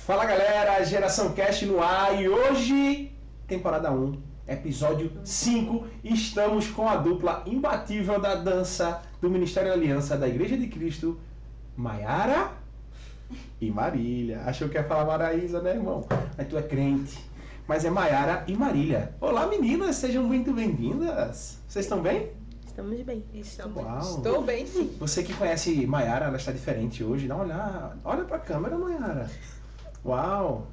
Fala galera, Geração Cast no ar e hoje, temporada 1, episódio 5, estamos com a dupla imbatível da dança do Ministério da Aliança da Igreja de Cristo, Maiara e Marília. Achou que ia falar Maraísa, né, irmão? Mas tu é crente, mas é Maiara e Marília. Olá meninas, sejam muito bem-vindas. Vocês estão bem? Estamos bem. Estou bem, sim. Você que conhece Maiara, ela está diferente hoje, dá uma olhada, olha pra câmera, Maiara. Uau!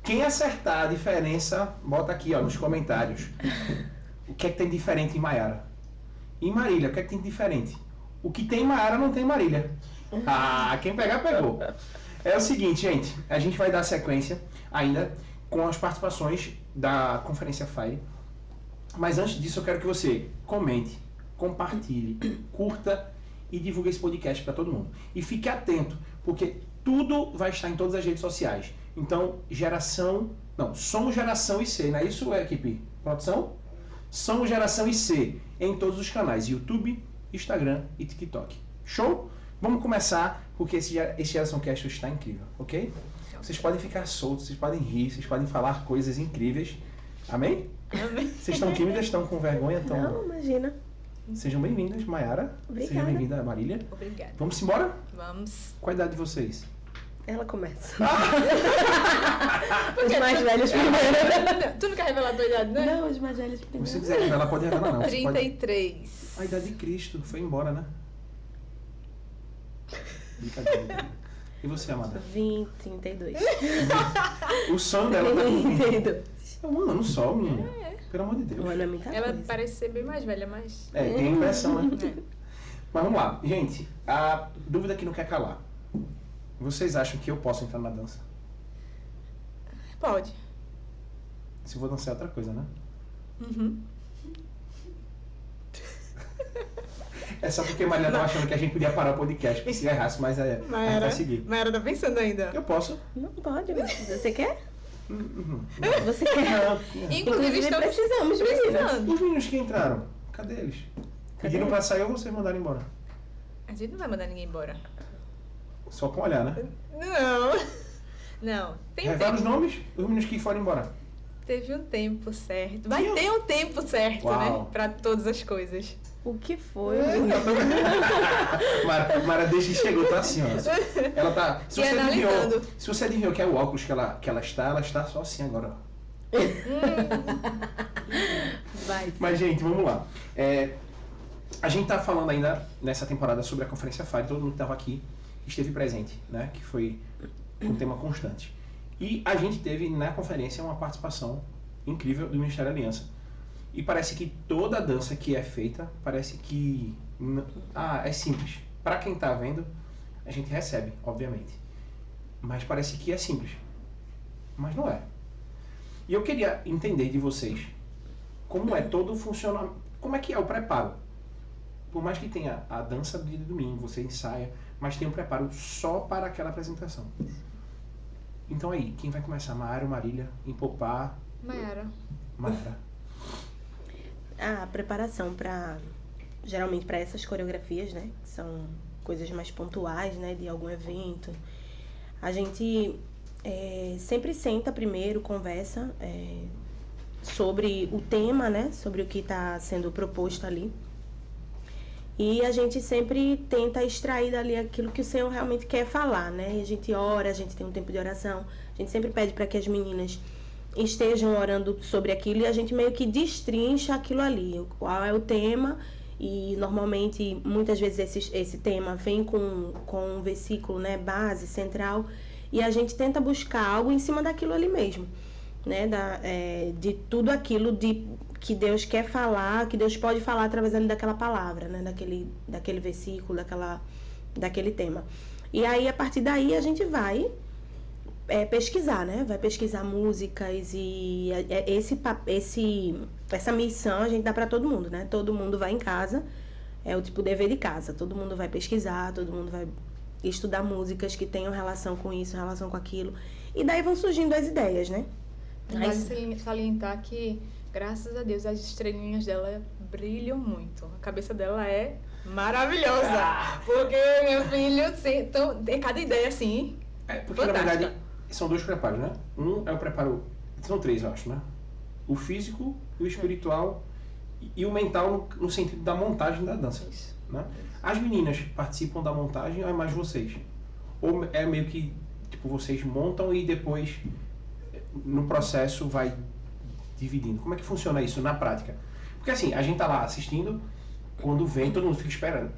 Quem acertar a diferença, bota aqui ó, nos comentários. O que é que tem diferente em Maiara? E em Marília, o que é que tem diferente? O que tem em Maiara não tem em Marília. Ah, quem pegar, pegou. É o seguinte, gente. A gente vai dar sequência ainda com as participações da Conferência Fire. Mas antes disso, eu quero que você comente, compartilhe, curta e divulgue esse podcast para todo mundo. E fique atento, porque tudo vai estar em todas as redes sociais. Então, Somos Geração IC, não é isso, equipe? Produção? Somos Geração IC em todos os canais, YouTube, Instagram e TikTok. Show? Vamos começar, porque esse Geração Cast está incrível, ok? Vocês podem ficar soltos, vocês podem rir, vocês podem falar coisas incríveis. Amém? Amém. Vocês estão tímidas, estão com vergonha? Não, imagina. Sejam bem-vindas, Maiara. Obrigada. Seja bem-vinda, Marília. Obrigada. Vamos embora? Vamos. Qual a idade de vocês? Ela começa. Os mais velhos primeiro. Tu não quer revelar a tua idade, né? Não, os mais velhos Se primeiro. você quiser revelar, pode revelar não. Você pode... 33. A idade de Cristo foi embora, né? Brincadeira. E você, amada? 32. O sonho dela tá com 20. 32. É um ano só, menina. Pelo amor de Deus. Olha, muita Ela coisa. parece ser bem mais velha, mas... É, tem impressão, né? É. Mas vamos lá. Gente, a dúvida que não quer calar. Vocês acham que eu posso entrar na dança? Pode. Se eu vou dançar é outra coisa, né? Uhum. É só porque a Maria tava achando que a gente podia parar o podcast, porque se errasse, mas a gente vai seguir. Mas tá pensando ainda. Eu posso. Não pode, mas você quer? Uhum. Você quer? Inclusive, estamos precisamos, meninas. precisando. Os meninos que entraram, cadê eles? Pediram pra sair ou vocês mandaram embora? A gente não vai mandar ninguém embora. Só com olhar, né? Não. Tem Revela os tempo. nomes dos meninos que foram embora. Teve um tempo certo. Vai ter um tempo certo, Uau. né? Pra todas as coisas. O que foi? Mara, desde que chegou, tá assim, ó. Ela tá. Se E você analisando. adivinhou que é o óculos que ela está só assim agora, ó. Vai. Mas, gente, vamos lá. A gente tá falando ainda nessa temporada sobre a Conferência Fire, todo mundo que tava aqui esteve presente, né? Que foi um tema constante. E a gente teve na conferência uma participação incrível do Ministério da Aliança. E parece que toda a dança que é feita, parece que é simples. Para quem tá vendo, a gente recebe, obviamente. Mas parece que é simples. Mas não é. E eu queria entender de vocês como é todo o funcionamento, como é que é o preparo. Por mais que tenha a dança de domingo, você ensaia, mas tem um preparo só para aquela apresentação. Então aí, quem vai começar? Maiara ou Marília? Empopar? Maiara. Maiara. A preparação geralmente para essas coreografias, né? Que são coisas mais pontuais, né? De algum evento. A gente sempre senta primeiro, conversa sobre o tema, né? Sobre o que está sendo proposto ali. E a gente sempre tenta extrair dali aquilo que o Senhor realmente quer falar, né? E a gente ora, a gente tem um tempo de oração. A gente sempre pede para que as meninas estejam orando sobre aquilo e a gente meio que destrincha aquilo ali. Qual é o tema? E normalmente, muitas vezes esse tema vem com um versículo, né, base, central. E a gente tenta buscar algo em cima daquilo ali mesmo, né? De tudo aquilo que Deus quer falar, que Deus pode falar através ali daquela palavra, né? Daquele versículo, daquele tema. E aí, a partir daí, a gente vai pesquisar, né? Vai pesquisar músicas e essa missão a gente dá para todo mundo, né? Todo mundo vai em casa, é o tipo dever de casa. Todo mundo vai pesquisar, todo mundo vai estudar músicas que tenham relação com isso, relação com aquilo. E daí vão surgindo as ideias, né? Vale salientar que, graças a Deus, as estrelinhas dela brilham muito. A cabeça dela é maravilhosa. Porque, meu filho, tem cada ideia assim. Porque fantástica. na verdade são 2 preparos, né? Um é o preparo, são 3 eu acho, né? O físico, o espiritual e o mental no sentido da montagem da dança, né? As meninas participam da montagem ou é mais vocês? Ou é meio que, tipo, vocês montam e depois no processo vai dividindo? Como é que funciona isso na prática? Porque assim, a gente tá lá assistindo, quando vem todo mundo fica esperando.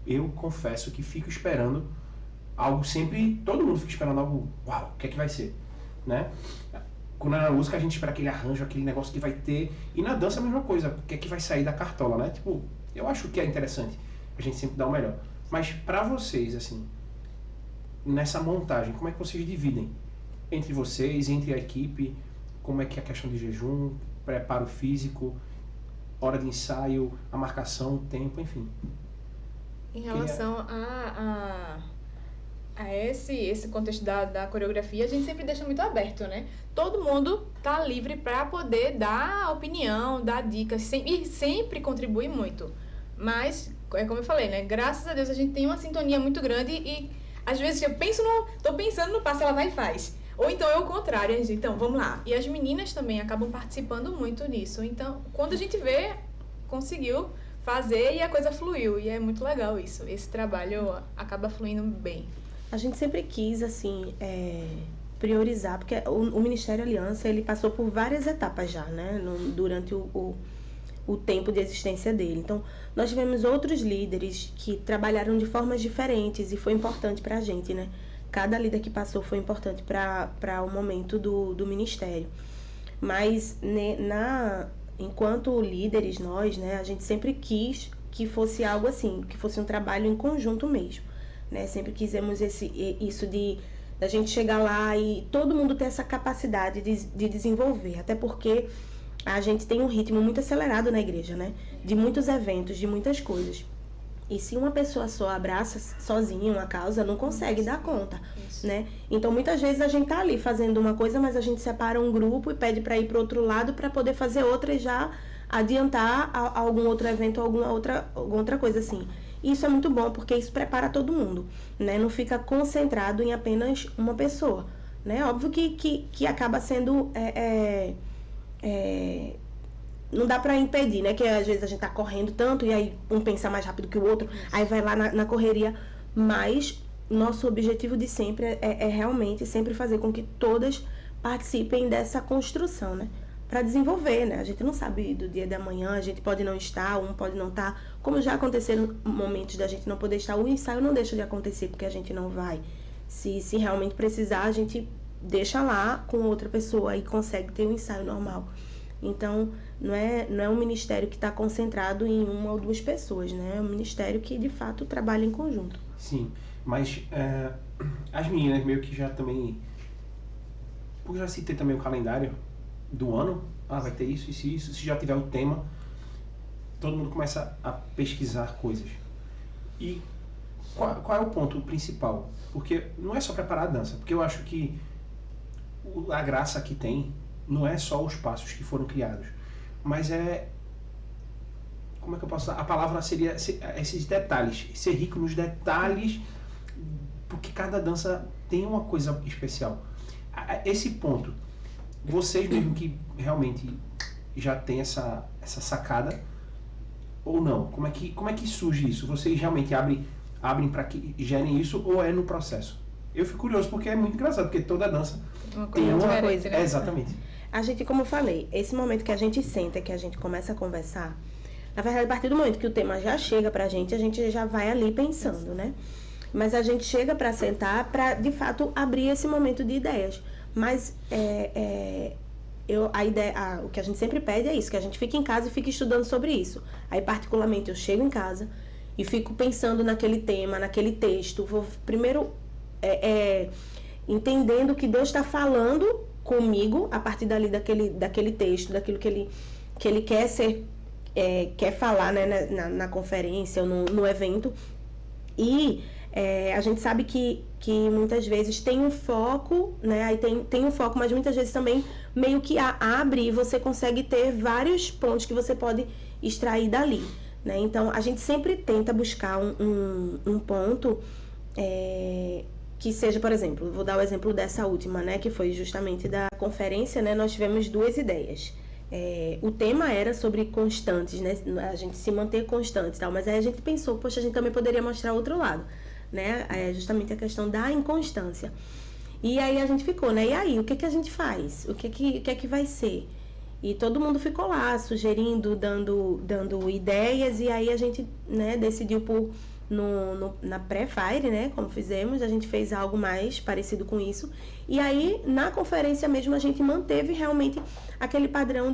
Eu confesso que fico esperando algo sempre, todo mundo fica esperando algo, uau, o que é que vai ser, né? Quando é na música a gente espera aquele arranjo, aquele negócio que vai ter, e na dança a mesma coisa, o que é que vai sair da cartola, né? Tipo, eu acho que é interessante, a gente sempre dá o melhor. Mas pra vocês, assim, nessa montagem, como é que vocês dividem? Entre vocês, entre a equipe, como é que é a questão de jejum, preparo físico, hora de ensaio, a marcação, o tempo, enfim. Em relação a esse contexto da coreografia, a gente sempre deixa muito aberto, né? Todo mundo tá livre para poder dar opinião, dar dicas, e sempre contribui muito. Mas, é como eu falei, né? Graças a Deus a gente tem uma sintonia muito grande e às vezes tô pensando no passo, ela vai e faz. Ou então é o contrário, a gente, então vamos lá. E as meninas também acabam participando muito nisso. Então, quando a gente vê, conseguiu fazer e a coisa fluiu. E é muito legal isso. Esse trabalho acaba fluindo bem. A gente sempre quis, assim, priorizar, porque o Ministério Aliança, ele passou por várias etapas já, né, durante o tempo de existência dele. Então, nós tivemos outros líderes que trabalharam de formas diferentes e foi importante pra gente, né? Cada líder que passou foi importante para o momento do ministério. Mas, enquanto líderes, nós, né, a gente sempre quis que fosse algo assim, que fosse um trabalho em conjunto mesmo. Né? Sempre quisemos isso da gente chegar lá e todo mundo ter essa capacidade de desenvolver. Até porque a gente tem um ritmo muito acelerado na igreja, né? De muitos eventos, de muitas coisas. E se uma pessoa só abraça sozinha uma causa, não consegue dar conta, né? Então, muitas vezes a gente tá ali fazendo uma coisa, mas a gente separa um grupo e pede para ir para outro lado para poder fazer outra e já adiantar algum outro evento, alguma outra coisa assim. Isso é muito bom, porque isso prepara todo mundo, né? Não fica concentrado em apenas uma pessoa, né? Óbvio que acaba sendo... não dá pra impedir, né? Que às vezes a gente tá correndo tanto e aí um pensa mais rápido que o outro, aí vai lá na correria. Mas nosso objetivo de sempre é realmente sempre fazer com que todas participem dessa construção, né? Pra desenvolver, né? A gente não sabe do dia de amanhã, a gente pode não estar, um pode não estar. Como já aconteceram momentos da gente não poder estar, o ensaio não deixa de acontecer porque a gente não vai. Se realmente precisar, a gente deixa lá com outra pessoa e consegue ter um ensaio normal. Então, não é um ministério que está concentrado em uma ou duas pessoas, né? É um ministério que, de fato, trabalha em conjunto. Sim, mas as meninas meio que já também... Porque já citei também o calendário do ano. Vai ter isso, isso. Se já tiver o tema, todo mundo começa a pesquisar coisas. E qual é o ponto principal? Porque não é só preparar a dança, porque eu acho que a graça que tem não é só os passos que foram criados, mas como é que eu posso dar? A palavra seria esses detalhes, ser rico nos detalhes, porque cada dança tem uma coisa especial. Esse ponto, vocês mesmo que realmente já tem essa sacada, ou não? Como é que surge isso? Vocês realmente abrem para que gerem isso, ou é no processo? Eu fico curioso porque é muito engraçado, porque toda dança tem uma coisa, né? Exatamente. A gente, como eu falei, esse momento que a gente senta, que a gente começa a conversar, na verdade, a partir do momento que o tema já chega pra gente, a gente já vai ali pensando, né? Mas a gente chega pra sentar pra, de fato, abrir esse momento de ideias. Mas o que a gente sempre pede é isso, que a gente fique em casa e fique estudando sobre isso. Aí, particularmente, eu chego em casa e fico pensando naquele tema, naquele texto. Vou primeiro... entendendo o que Deus está falando comigo a partir dali daquele texto, daquilo que ele quer falar, né, na conferência ou no evento. E a gente sabe que muitas vezes tem um foco, né? Aí tem um foco, mas muitas vezes também meio que abre e você consegue ter vários pontos que você pode extrair dali, né? Então, a gente sempre tenta buscar um ponto que seja, por exemplo, vou dar o exemplo dessa última, né? Que foi justamente da conferência, né? Nós tivemos 2 ideias. O tema era sobre constantes, né? A gente se manter constante e tal, mas aí a gente pensou, poxa, a gente também poderia mostrar outro lado, né? Justamente a questão da inconstância. E aí a gente ficou, né? E aí, o que a gente faz? O que é que vai ser? E todo mundo ficou lá, sugerindo, dando ideias, e aí a gente, né, decidiu na pré-fire, né, como fizemos, a gente fez algo mais parecido com isso. E aí, na conferência mesmo, a gente manteve realmente aquele padrão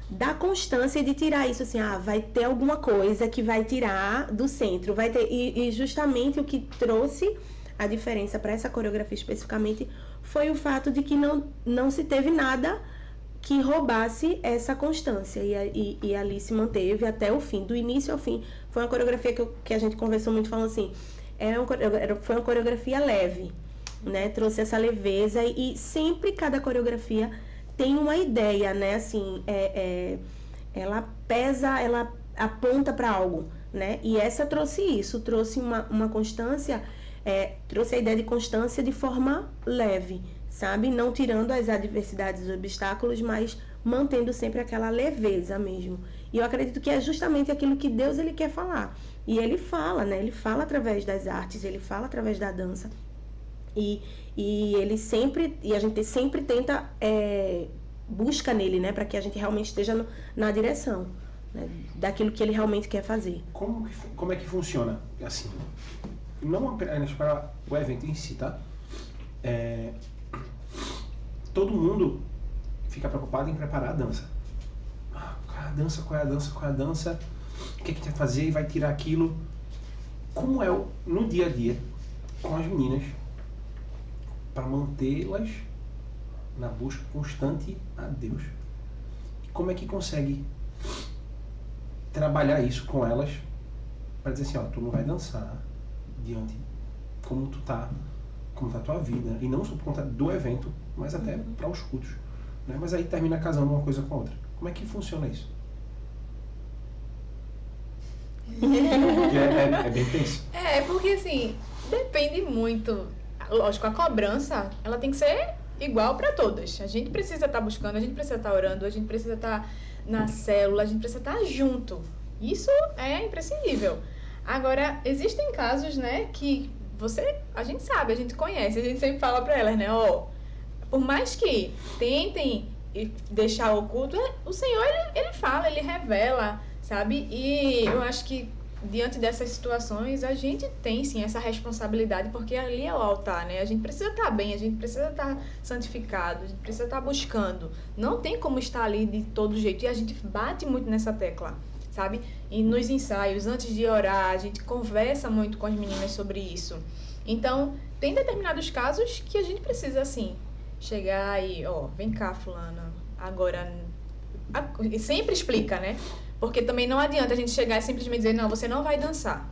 da constância e de tirar isso, assim, vai ter alguma coisa que vai tirar do centro, vai ter, e justamente o que trouxe a diferença para essa coreografia especificamente foi o fato de que não se teve nada que roubasse essa constância, e ali se manteve até o fim, do início ao fim. Foi uma coreografia que a gente conversou muito, falando assim, foi uma coreografia leve, né? Trouxe essa leveza, e sempre cada coreografia tem uma ideia, né? Assim, ela pesa, ela aponta para algo, né? E essa trouxe isso, trouxe uma constância, trouxe a ideia de constância de forma leve, sabe? Não tirando as adversidades, os obstáculos, mas mantendo sempre aquela leveza mesmo. E eu acredito que é justamente aquilo que Deus ele quer falar. E ele fala, né? Ele fala através das artes, ele fala através da dança. E a gente sempre tenta, busca nele, né? Para que a gente realmente esteja na direção, né, daquilo que ele realmente quer fazer. Como é que funciona? Assim, não apenas para o evento em si, tá? Todo mundo fica preocupado em preparar a dança. Qual é a dança? O que vai fazer e vai tirar aquilo? Como é no dia a dia com as meninas para mantê-las na busca constante a Deus? E como é que consegue trabalhar isso com elas para dizer assim, tu não vai dançar diante como tá a tua vida, e não só por conta do evento, mas até para os cultos, né? Mas aí termina casando uma coisa com a outra. Como é que funciona isso? É bem tenso. Porque assim, depende muito. Lógico, a cobrança, ela tem que ser igual para todas. A gente precisa estar buscando, a gente precisa estar orando, a gente precisa estar na célula, a gente precisa estar junto. Isso é imprescindível. Agora, existem casos, né, que a gente sabe, a gente conhece, a gente sempre fala para elas, né, por mais que tentem deixar oculto, o Senhor, ele fala, ele revela, sabe? E eu acho que diante dessas situações, a gente tem sim essa responsabilidade, porque ali é o altar, né? A gente precisa estar bem, a gente precisa estar santificado, a gente precisa estar buscando. Não tem como estar ali de todo jeito, e a gente bate muito nessa tecla, sabe? E nos ensaios, antes de orar, a gente conversa muito com as meninas sobre isso. Então, tem determinados casos que a gente precisa, assim, chegar e, vem cá, fulana, agora... E sempre explica, né? Porque também não adianta a gente chegar e simplesmente dizer, não, você não vai dançar.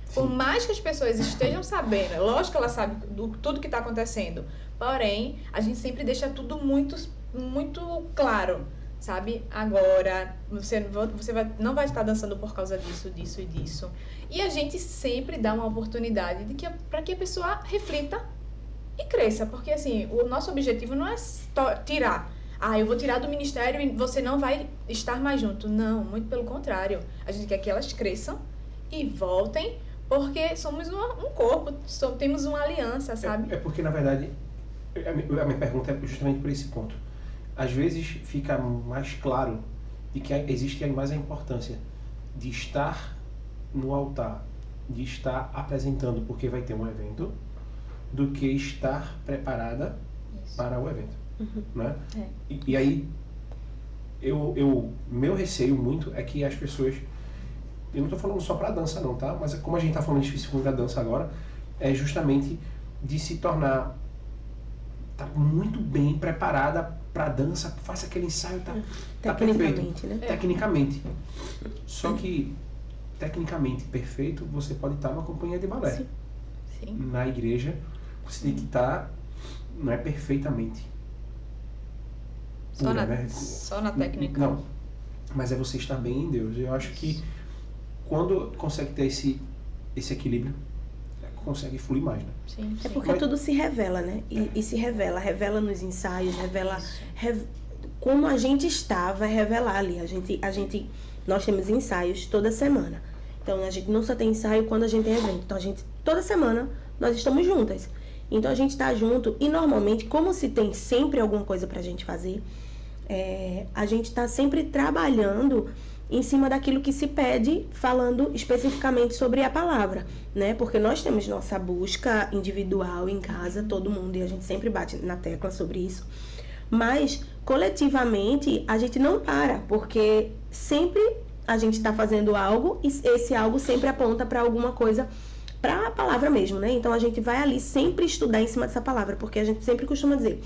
Sim. Por mais que as pessoas estejam sabendo, lógico que ela sabe tudo que está acontecendo, porém, a gente sempre deixa tudo muito, muito claro, sabe? Agora, você não vai estar dançando por causa disso, disso e disso. E a gente sempre dá uma oportunidade para que a pessoa reflita e cresça, porque assim, o nosso objetivo não é tirar. Eu vou tirar do ministério e você não vai estar mais junto. Não, muito pelo contrário. A gente quer que elas cresçam e voltem, porque somos um corpo, temos uma aliança, sabe? Porque, na verdade, a minha pergunta é justamente por esse ponto. Às vezes fica mais claro de que existe mais a importância de estar no altar, de estar apresentando porque vai ter um evento, do que estar preparada para o evento. Né? E aí meu receio muito é que as pessoas, eu não estou falando só para dança não, tá? Mas como a gente está falando especificamente da dança agora, é justamente de se tornar tá muito bem preparada para dança, faça aquele ensaio, tá perfeito. Tecnicamente, né? Tecnicamente. Só que tecnicamente perfeito, você pode estar numa companhia de balé. Sim. Sim. Na igreja, você tem que estar, não é perfeitamente. Só na, né? só na técnica. Não, mas é você estar bem em Deus. Eu acho que quando consegue ter esse equilíbrio, consegue fluir mais, né? Sim, É sim. porque tudo se revela, né? E se revela nos ensaios, como a gente está, vai revelar ali. Nós temos ensaios toda semana. Então a gente não só tem ensaio quando a gente tem evento. Então toda semana nós estamos juntas. Então a gente está junto e normalmente, como se tem sempre alguma coisa pra gente fazer, a gente está sempre trabalhando em cima daquilo que se pede, falando especificamente sobre a palavra, né? Porque nós temos nossa busca individual em casa, todo mundo, e a gente sempre bate na tecla sobre isso. Mas, coletivamente, a gente não para, porque sempre a gente está fazendo algo e esse algo sempre aponta para alguma coisa, para a palavra mesmo, né? Então, a gente vai ali sempre estudar em cima dessa palavra, porque a gente sempre costuma dizer,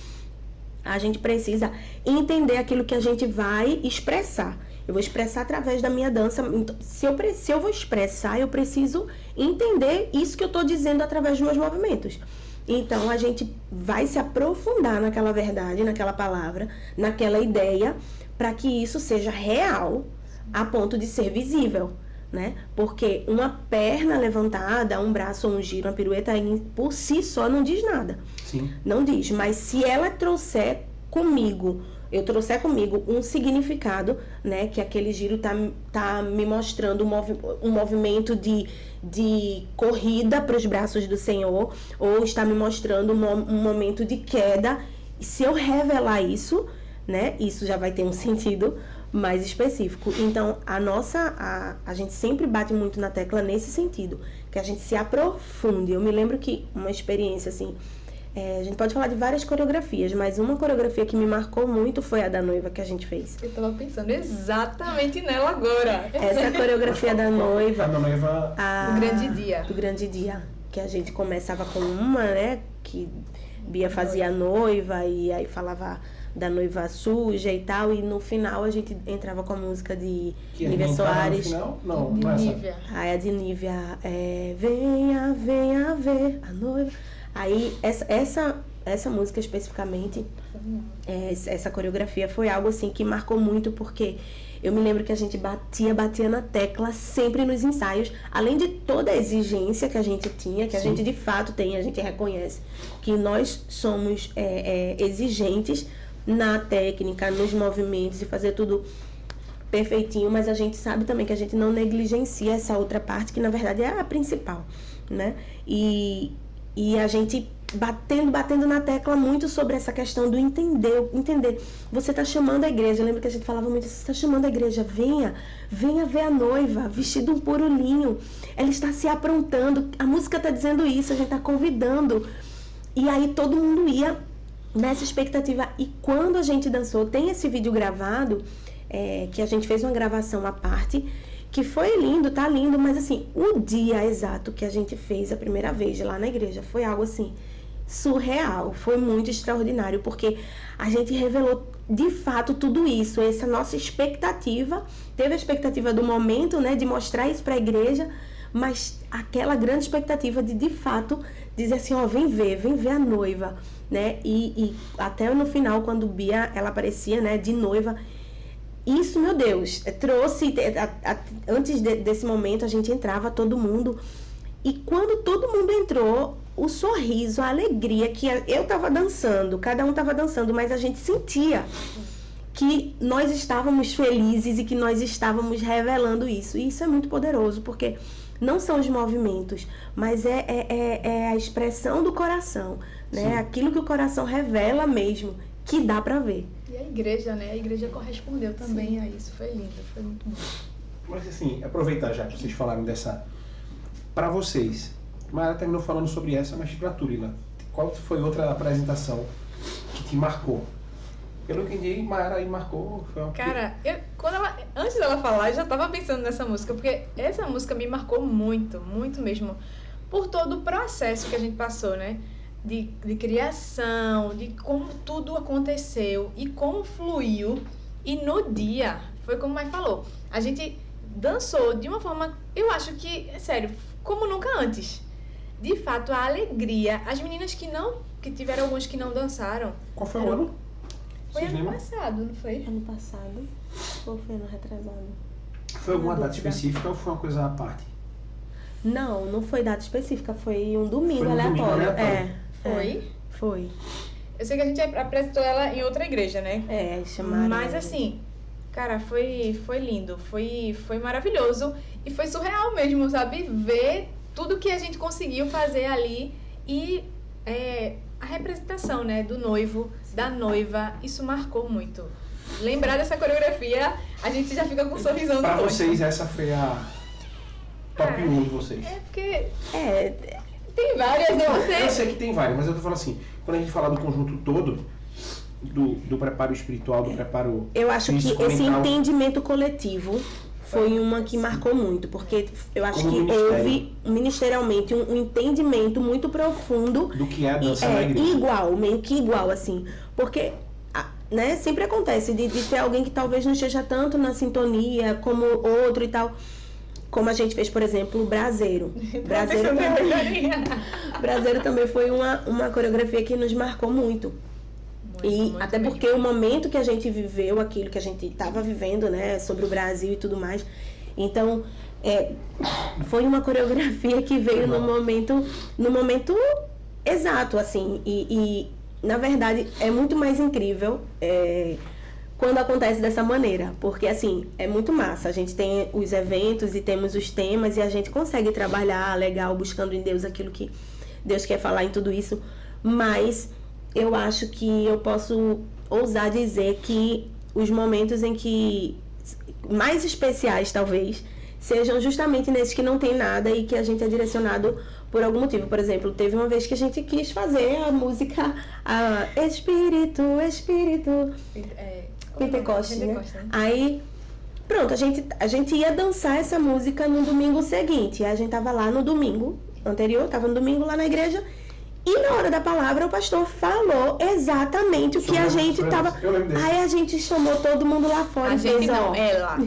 a gente precisa entender aquilo que a gente vai expressar. Eu vou expressar através da minha dança. Então, se eu vou expressar, eu preciso entender isso que eu estou dizendo através dos meus movimentos. Então, a gente vai se aprofundar naquela verdade, naquela palavra, naquela ideia, para que isso seja real, a ponto de ser visível, né? Porque uma perna levantada, um braço, um giro, uma pirueta, por si só não diz nada. Sim. Não diz, mas se ela trouxer comigo, eu trouxer comigo um significado, né? Que aquele giro tá me mostrando um movimento de corrida para os braços do Senhor, ou está me mostrando um momento de queda. E se eu revelar isso, né? Isso já vai ter um sentido mais específico. Então, a gente sempre bate muito na tecla nesse sentido, que a gente se aprofunde. Eu me lembro que uma experiência assim, a gente pode falar de várias coreografias, mas uma coreografia que me marcou muito foi a da noiva que a gente fez. Eu tava pensando exatamente nela agora. Essa coreografia da noiva, A da noiva. Do grande dia. do grande dia, que a gente começava com uma, né, que Bia fazia a noiva e aí falava da noiva suja e tal, e no final a gente entrava com a música de Que Nívia não tá Soares. no final? Não, De não é essa. Nívia. Aí a de Nívia venha, venha ver a noiva. Aí essa música especificamente, essa coreografia foi algo assim que marcou muito, porque eu me lembro que a gente batia na tecla sempre nos ensaios, além de toda a exigência que a gente tinha, que a Sim. gente de fato tem, a gente reconhece que nós somos exigentes na técnica, nos movimentos e fazer tudo perfeitinho, mas a gente sabe também que a gente não negligencia essa outra parte que na verdade é a principal, né? E a gente batendo na tecla muito sobre essa questão do entender. Você está chamando a igreja, eu lembro que a gente falava muito, você está chamando a igreja, venha ver a noiva, vestida um puro linho, ela está se aprontando, a música está dizendo isso, a gente está convidando. E aí todo mundo ia nessa expectativa. E quando a gente dançou, tem esse vídeo gravado, que a gente fez uma gravação à parte, que foi lindo, tá lindo, mas assim, o dia exato que a gente fez a primeira vez lá na igreja foi algo assim, surreal, foi muito extraordinário, porque a gente revelou de fato tudo isso, essa nossa expectativa, teve a expectativa do momento, né, de mostrar isso pra igreja, mas aquela grande expectativa de fato dizer assim, ó, vem ver a noiva, né, e até no final, quando Bia, ela aparecia, né, de noiva. Isso, meu Deus, trouxe, antes desse momento a gente entrava todo mundo, e quando todo mundo entrou, o sorriso, a alegria, que eu tava dançando, cada um tava dançando, mas a gente sentia que nós estávamos felizes e que nós estávamos revelando isso. E isso é muito poderoso, porque não são os movimentos, mas é a expressão do coração, né? Sim. Aquilo que o coração revela mesmo, que dá pra ver. E a igreja, né? A igreja correspondeu também a isso. Foi lindo, foi muito bom. Mas assim, aproveitar já que vocês falaram dessa. Pra vocês, Mayara terminou falando sobre essa, mas pra tu, Lila, qual foi outra apresentação que te marcou? Pelo que entendi, Mayara aí marcou. Foi uma... Cara, antes dela falar, eu já tava pensando nessa música, porque essa música me marcou muito, muito mesmo, por todo o processo que a gente passou, né? de criação, de como tudo aconteceu e como fluiu. E no dia, foi como a Mai falou, a gente dançou de uma forma, eu acho que, é sério, como nunca antes. De fato, a alegria, as meninas que tiveram alguns que não dançaram. Qual foi o ano? Foi Vocês ano lembram? passado, não foi? Ano passado ou foi ano retrasado? Foi alguma Uma data dúvida. específica ou foi uma coisa à parte? Não foi data específica, foi um domingo Foi um domingo aleatório. aleatório. Foi? Foi. Eu sei que a gente apresentou ela em outra igreja, né? Chamaram. Mas assim, cara, foi lindo, foi maravilhoso e foi surreal mesmo, sabe? Ver tudo que a gente conseguiu fazer ali e a representação, né, do noivo, da noiva, isso marcou muito. Lembrar dessa coreografia, a gente já fica com um sorrisão no Pra rosto. vocês, essa foi a top 1 de vocês. É porque É, tem várias, né? Eu Você... sei que tem várias, mas eu tô falando assim, quando a gente fala do conjunto todo, do preparo espiritual, do preparo eu acho que físico, esse mental, entendimento coletivo foi uma que marcou muito, porque eu acho Como que ministério. houve ministerialmente um entendimento muito profundo do que é a dança na igreja. igual, meio que igual, assim. Porque, né, sempre acontece de ter alguém que talvez não esteja tanto na sintonia como outro e tal. Como a gente fez, por exemplo, o Braseiro. Braseiro também foi uma coreografia que nos marcou muito. Muito Até mesmo. porque o momento que a gente viveu, aquilo que a gente estava vivendo, né, sobre o Brasil e tudo mais. Então, foi uma coreografia que veio no momento exato, assim. E na verdade, é muito mais incrível quando acontece dessa maneira. Porque, assim, é muito massa. A gente tem os eventos e temos os temas e a gente consegue trabalhar legal, buscando em Deus aquilo que Deus quer falar em tudo isso. Mas eu acho que eu posso ousar dizer que os momentos em que mais especiais, talvez, sejam justamente nesses que não tem nada e que a gente é direcionado por algum motivo. Por exemplo, teve uma vez que a gente quis fazer a música Espírito, Pentecoste, né? Aí, pronto, a gente ia dançar essa música no domingo seguinte. Aí a gente tava lá no domingo anterior, tava no domingo lá na igreja. E na hora da palavra, o pastor falou exatamente o que a gente tava... Eu lembro desse. Aí a gente chamou todo mundo lá fora A e gente fez, não, ó... ela.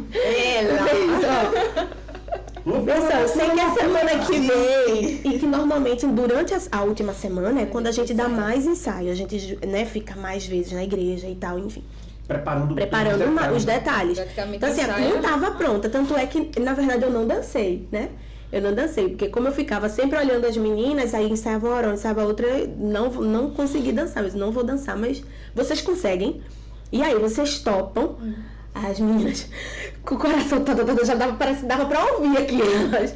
Pessoal, eu sei que a semana que vem, e que normalmente durante a última semana é quando a gente dá mais ensaio, a gente, né, fica mais vezes na igreja e tal, enfim, preparando os detalhes. Praticamente Então assim, ensaio. não tava pronta, tanto é que na verdade eu não dancei, né? Eu não dancei, porque como eu ficava sempre olhando as meninas, aí ensaiava uma hora, ensaiava outra, não consegui dançar, mas não vou dançar, mas vocês conseguem. E aí vocês topam. As meninas com o coração todo, já parece que dava pra ouvir aquilo. Mas...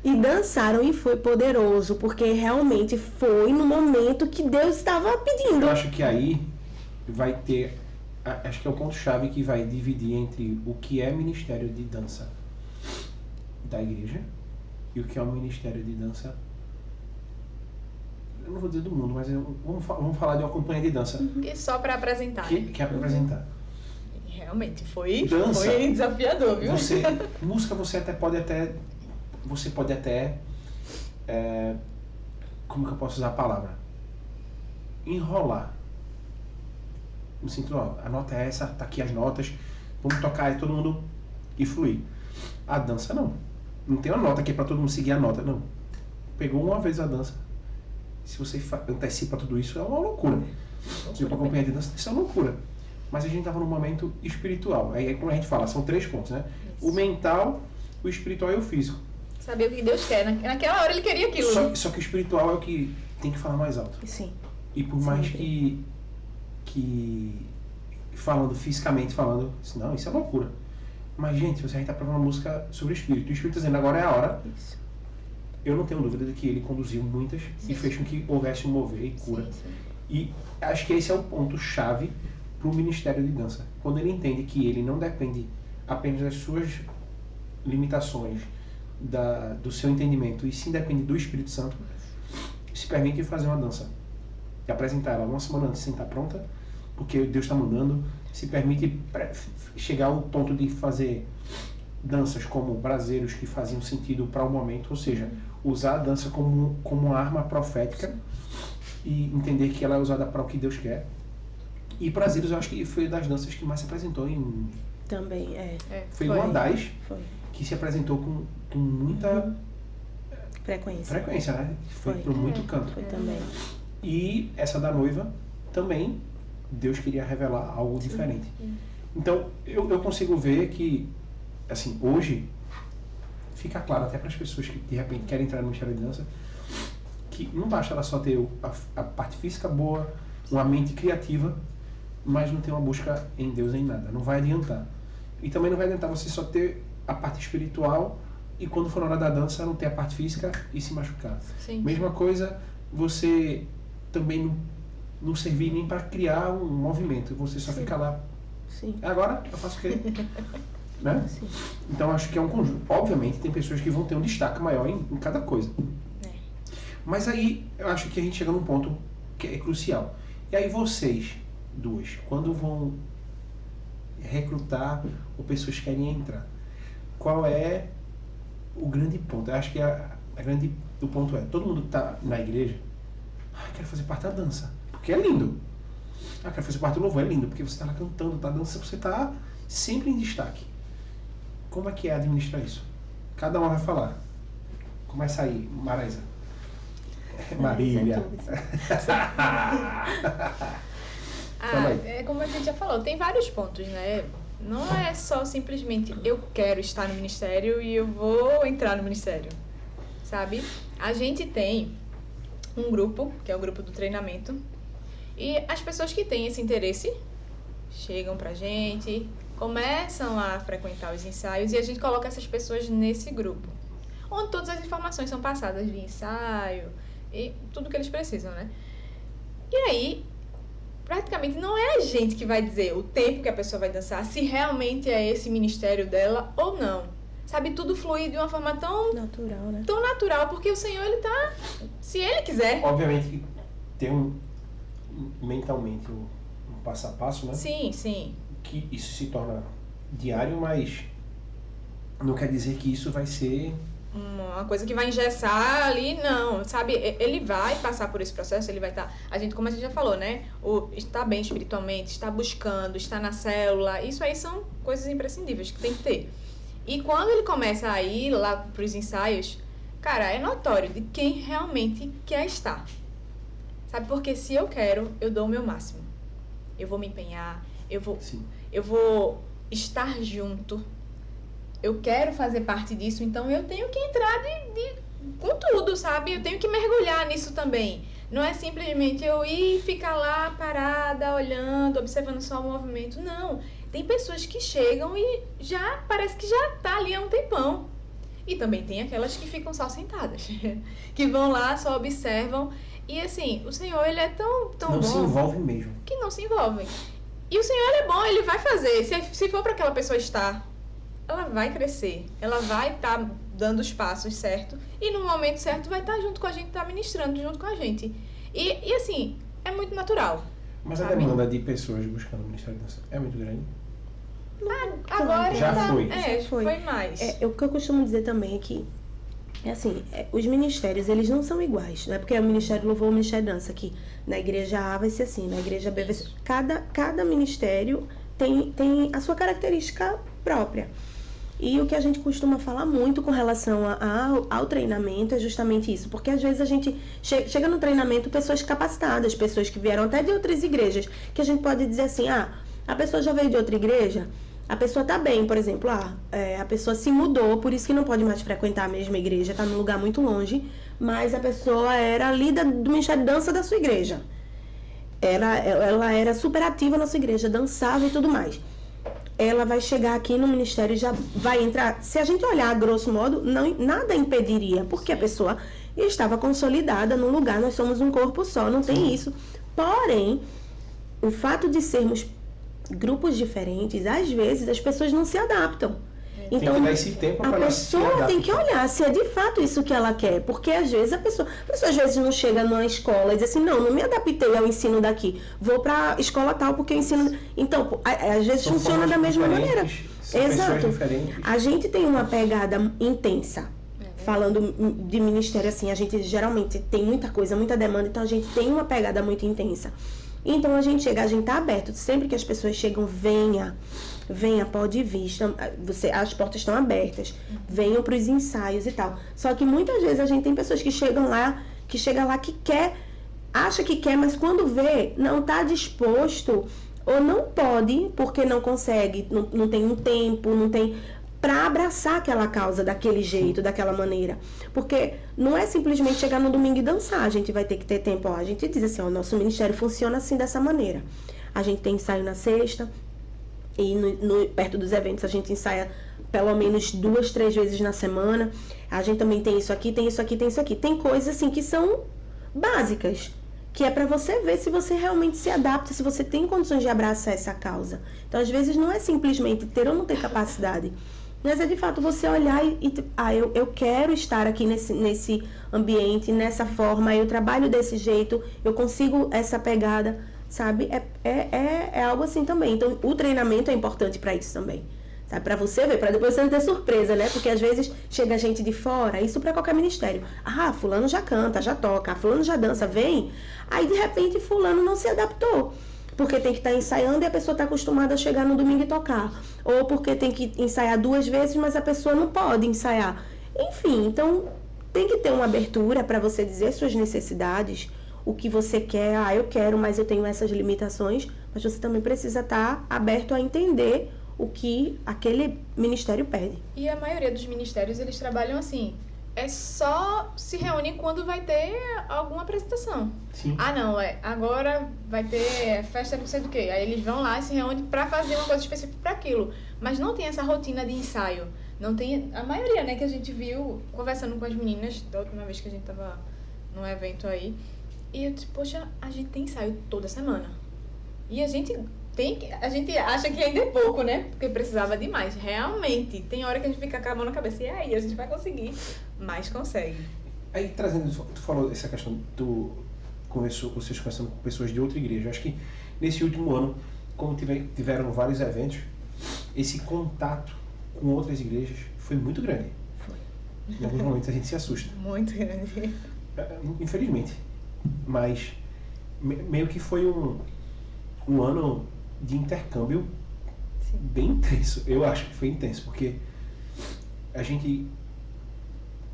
E dançaram e foi poderoso, porque realmente foi no momento que Deus estava pedindo. Eu acho que aí vai ter, acho que é o ponto-chave que vai dividir entre o que é ministério de dança da igreja e o que é o ministério de dança, eu não vou dizer do mundo, mas vamos falar de uma companhia de dança E só pra apresentar. que é para apresentar. Realmente, foi Dança. desafiador, viu? Música você pode até, como que eu posso usar a palavra? Enrolar. No sentido, ó, a nota é essa, tá aqui as notas, vamos tocar e todo mundo e fluir. A dança não. Não tem uma nota aqui para todo mundo seguir a nota, não. Pegou uma vez a dança. Se você antecipa tudo isso, é uma loucura. Se para companhia de dança, isso é uma loucura. Mas a gente estava num momento espiritual. Aí como a gente fala, são 3 pontos, né? Isso. O mental, o espiritual e o físico. Saber o que Deus quer. Naquela hora ele queria aquilo. Só que o espiritual é o que tem que falar mais alto. Sim. E por mais Sempre. que falando fisicamente, não, isso é loucura. Mas, gente, você está provando uma música sobre o espírito. O espírito está dizendo, agora é a hora. Isso. Eu não tenho dúvida de que ele conduziu muitas e fez com que houvesse um mover e cura. Sim. E acho que esse é o ponto-chave para o Ministério de Dança. Quando ele entende que ele não depende apenas das suas limitações, do seu entendimento, e sim depende do Espírito Santo, se permite fazer uma dança. E apresentar ela uma semana antes sem estar pronta, porque Deus está mandando, se permite chegar ao ponto de fazer danças como braseiros que faziam sentido para o momento, ou seja, usar a dança como uma arma profética e entender que ela é usada para o que Deus quer. E Prazeres, eu acho que foi das danças que mais se apresentou em... Também, Foi uma das Foi. que se apresentou com muita Frequência. né? Foi por muito canto. Foi também. E essa da noiva também, Deus queria revelar algo diferente. Então, eu consigo ver que, assim, hoje, fica claro até para as pessoas que de repente querem entrar no Ministério de Dança, que não basta ela só ter a parte física boa, uma mente criativa, mas não ter uma busca em Deus em nada. Não vai adiantar. E também não vai adiantar você só ter a parte espiritual e quando for na hora da dança não ter a parte física e se machucar. Sim. Mesma coisa, você também não servir nem para criar um movimento. Você só fica lá. Sim. Agora eu faço o quê? Né? Sim. Então acho que é um conjunto. Obviamente tem pessoas que vão ter um destaque maior em cada coisa. Mas aí eu acho que a gente chega num ponto que é crucial. E aí vocês duas, quando vão recrutar ou pessoas querem entrar, qual é o grande ponto? Eu acho que o ponto é, todo mundo que está na igreja, quero fazer parte da dança, porque é lindo. Quero fazer parte do louvor, é lindo, porque você está lá cantando, está dançando, você está sempre em destaque. Como é que é administrar isso? Cada uma vai falar. Começa aí, Maraísa. Marília. É como a gente já falou, tem vários pontos, né? Não é só simplesmente eu quero estar no ministério e eu vou entrar no ministério, sabe? A gente tem um grupo, que é o grupo do treinamento, e as pessoas que têm esse interesse chegam pra gente, começam a frequentar os ensaios e a gente coloca essas pessoas nesse grupo, onde todas as informações são passadas de ensaio e tudo que eles precisam, né? E aí, praticamente não é a gente que vai dizer o tempo que a pessoa vai dançar, se realmente é esse ministério dela ou não. Sabe, tudo flui de uma forma tão natural, né? Tão natural, porque o Senhor, ele tá... Se ele quiser. Obviamente que tem mentalmente um passo a passo, né? Sim, sim. Que isso se torna diário, mas não quer dizer que isso vai ser... Uma coisa que vai engessar ali, não, sabe? Ele vai passar por esse processo, ele vai estar... A gente, como a gente já falou, né? Estar bem espiritualmente, estar buscando, estar na célula, isso aí são coisas imprescindíveis que tem que ter. E quando ele começa a ir lá para os ensaios, cara, é notório de quem realmente quer estar. Sabe? Porque se eu quero, eu dou o meu máximo. Eu vou me empenhar, eu vou estar junto. Eu quero fazer parte disso, então eu tenho que entrar com tudo, sabe? Eu tenho que mergulhar nisso também. Não é simplesmente eu ir ficar lá parada, olhando, observando só o movimento. Não. Tem pessoas que chegam e parece que já tá ali há um tempão. E também tem aquelas que ficam só sentadas. Que vão lá, só observam. E assim, o Senhor, ele é tão bom. Não se envolve mesmo. Que não se envolvem. E o Senhor, ele é bom, ele vai fazer. Se for para aquela pessoa estar... ela vai crescer, ela vai estar dando os passos certos e no momento certo vai estar junto com a gente, tá ministrando junto com a gente. E assim, é muito natural. Mas sabe? A demanda de pessoas buscando o Ministério da Dança é muito grande? Agora já foi. Foi mais. O que eu costumo dizer também é que, os ministérios, eles não são iguais. Não é porque é o Ministério Louvor ou o Ministério Dança aqui. Na igreja A vai ser assim, na igreja B vai ser... Cada ministério tem a sua característica própria. E o que a gente costuma falar muito com relação ao treinamento é justamente isso. Porque às vezes a gente chega no treinamento pessoas capacitadas, pessoas que vieram até de outras igrejas, que a gente pode dizer assim, a pessoa já veio de outra igreja, a pessoa tá bem, por exemplo, a pessoa se mudou, por isso que não pode mais frequentar a mesma igreja, tá num lugar muito longe, mas a pessoa era líder do Ministério de Dança da sua igreja. Ela era super ativa na sua igreja, dançava e tudo mais. Ela vai chegar aqui no ministério e já vai entrar. Se a gente olhar a grosso modo, nada impediria, porque a pessoa estava consolidada num lugar, nós somos um corpo só, não tem isso. Porém, o fato de sermos grupos diferentes, às vezes as pessoas não se adaptam. Então, tem que dar esse tempo a pessoa tem que olhar se é de fato isso que ela quer, porque às vezes a pessoa às vezes não chega numa escola e diz assim, não me adaptei ao ensino daqui, vou pra escola tal porque eu ensino... Então, às vezes funciona da mesma maneira. Exato. A gente tem uma pegada intensa, falando de ministério, assim, a gente geralmente tem muita coisa, muita demanda, então a gente tem uma pegada muito intensa. Então a gente tá aberto, sempre que as pessoas chegam, venha, pode vir, as portas estão abertas, venham para os ensaios e tal. Só que muitas vezes a gente tem pessoas que chegam lá, acha que quer, mas quando vê, não está disposto ou não pode, porque não consegue, não tem um tempo, não tem para abraçar aquela causa daquele jeito, daquela maneira. Porque não é simplesmente chegar no domingo e dançar, a gente vai ter que ter tempo. Ó, a gente diz assim, ó, o nosso ministério funciona assim, dessa maneira. A gente tem ensaio na sexta, e perto dos eventos a gente ensaia pelo menos 2, 3 vezes na semana. A gente também tem isso aqui, tem isso aqui, tem isso aqui. Tem coisas assim que são básicas, que é para você ver se você realmente se adapta, se você tem condições de abraçar essa causa. Então, às vezes, não é simplesmente ter ou não ter capacidade, mas é de fato você olhar eu quero estar aqui nesse ambiente, nessa forma, eu trabalho desse jeito, eu consigo essa pegada, sabe? É algo assim também. Então, o treinamento é importante para isso também. Sabe? Para você ver, para depois você não ter surpresa, né? Porque às vezes chega gente de fora, isso para qualquer ministério. Ah, fulano já canta, já toca, fulano já dança, vem. Aí, de repente, fulano não se adaptou. Porque tem que estar ensaiando e a pessoa está acostumada a chegar no domingo e tocar. Ou porque tem que ensaiar 2 vezes, mas a pessoa não pode ensaiar. Enfim, então tem que ter uma abertura para você dizer suas necessidades, o que você quer. Ah, eu quero, mas eu tenho essas limitações. Mas você também precisa estar aberto a entender o que aquele ministério pede. E a maioria dos ministérios, eles trabalham assim, é só se reúnem quando vai ter alguma apresentação. Sim. Ah, não, agora vai ter festa não sei do que. Aí eles vão lá e se reúnem para fazer uma coisa específica para aquilo. Mas não tem essa rotina de ensaio. Não tem, a maioria, né, que a gente viu conversando com as meninas da última vez que a gente tava num evento aí. E eu disse, poxa, a gente tem ensaio toda semana. E a gente acha que ainda é pouco, né? Porque precisava de mais. Realmente, tem hora que a gente fica com a mão na cabeça. E aí, a gente vai conseguir, mas consegue. Aí, trazendo, tu falou essa questão, vocês conversando com pessoas de outra igreja. Eu acho que nesse último ano, como tiveram vários eventos, esse contato com outras igrejas foi muito grande. Foi. Em alguns momentos a gente se assusta. Muito grande. Infelizmente. Mas meio que foi um ano de intercâmbio. Sim. Bem intenso. Eu acho que foi intenso, porque a gente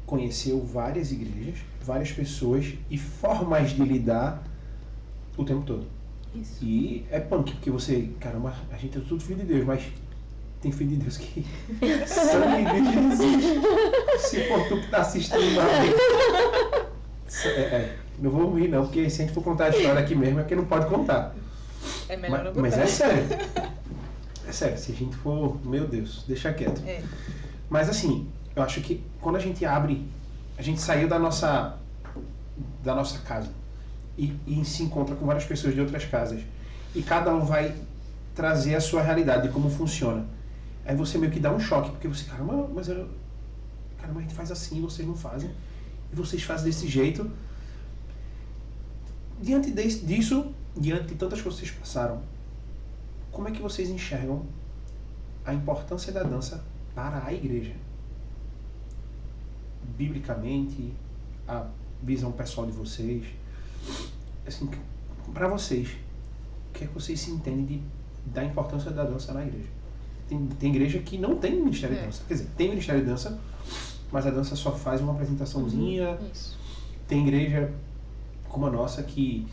conheceu várias igrejas, várias pessoas e formas de lidar o tempo todo. Isso. E é punk, porque você, caramba, a gente é tudo filho de Deus, mas tem filho de Deus que sangue de Jesus. Se for tu que tá assistindo, não vou rir não, porque se a gente for contar a história aqui mesmo, é porque não pode contar. É melhor não contar. Mas é sério. É sério, se a gente for, meu Deus, deixa quieto. É. Mas assim, eu acho que quando a gente abre, a gente saiu da nossa casa e se encontra com várias pessoas de outras casas. E cada um vai trazer a sua realidade, de como funciona. Aí você meio que dá um choque, porque você, caramba, mas a gente faz assim, vocês não fazem. E vocês fazem desse jeito. Diante disso, diante de tantas coisas que vocês passaram, como é que vocês enxergam a importância da dança para a igreja? Biblicamente, a visão pessoal de vocês, assim, para vocês, o que é que vocês se entendem da importância da dança na igreja? Tem igreja que não tem ministério de dança, quer dizer, tem ministério de dança, mas a dança só faz uma apresentaçãozinha. Isso. Tem igreja como a nossa que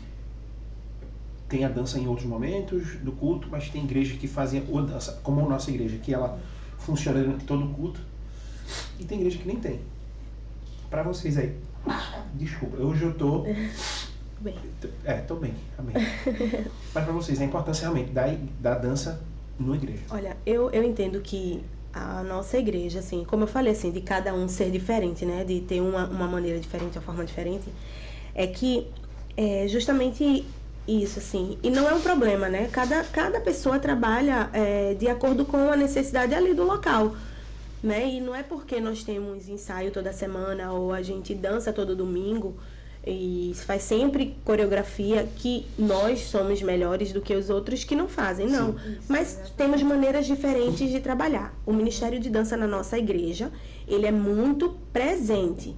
tem a dança em outros momentos do culto, mas tem igreja que fazem a dança, como a nossa igreja, que ela funciona durante todo o culto, e tem igreja que nem tem. Para vocês aí, desculpa, hoje eu tô Bem. Tô bem, amém. Mas para vocês, a importância realmente da dança na igreja. Olha, eu entendo que a nossa igreja, assim, como eu falei, assim, de cada um ser diferente, né, de ter uma maneira diferente, uma forma diferente, é que é justamente isso, assim, e não é um problema, né, cada pessoa trabalha de acordo com a necessidade ali do local, né, e não é porque nós temos ensaio toda semana ou a gente dança todo domingo, e se faz sempre coreografia que nós somos melhores do que os outros que não fazem, não. Mas temos maneiras diferentes de trabalhar. O Ministério de Dança na nossa igreja, ele é muito presente.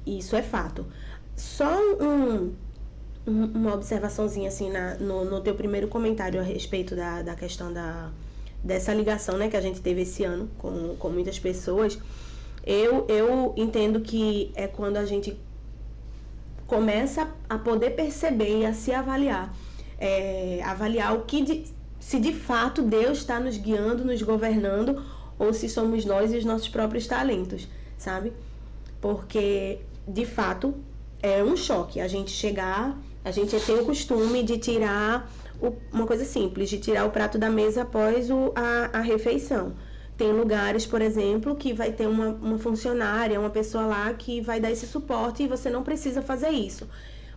Isso é fato. Só uma observaçãozinha assim no teu primeiro comentário a respeito da questão dessa ligação, né, que a gente teve esse ano com muitas pessoas. Eu entendo que é quando a gente começa a poder perceber e a se avaliar. Avaliar se de fato Deus está nos guiando, nos governando, ou se somos nós e os nossos próprios talentos, sabe? Porque, de fato, é um choque a gente a gente tem o costume de tirar uma coisa simples, de tirar o prato da mesa após a refeição. Tem lugares, por exemplo, que vai ter uma funcionária, uma pessoa lá que vai dar esse suporte e você não precisa fazer isso.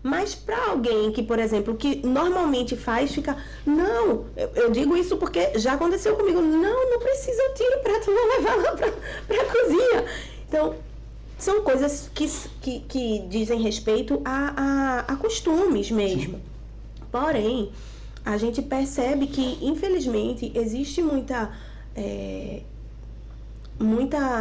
Mas para alguém que, por exemplo, que normalmente faz, fica... Não, eu digo isso porque já aconteceu comigo. Não precisa, eu tiro o prato, vou levar lá para a cozinha. Então, são coisas que dizem respeito a costumes mesmo. Sim. Porém, a gente percebe que, infelizmente, existe muita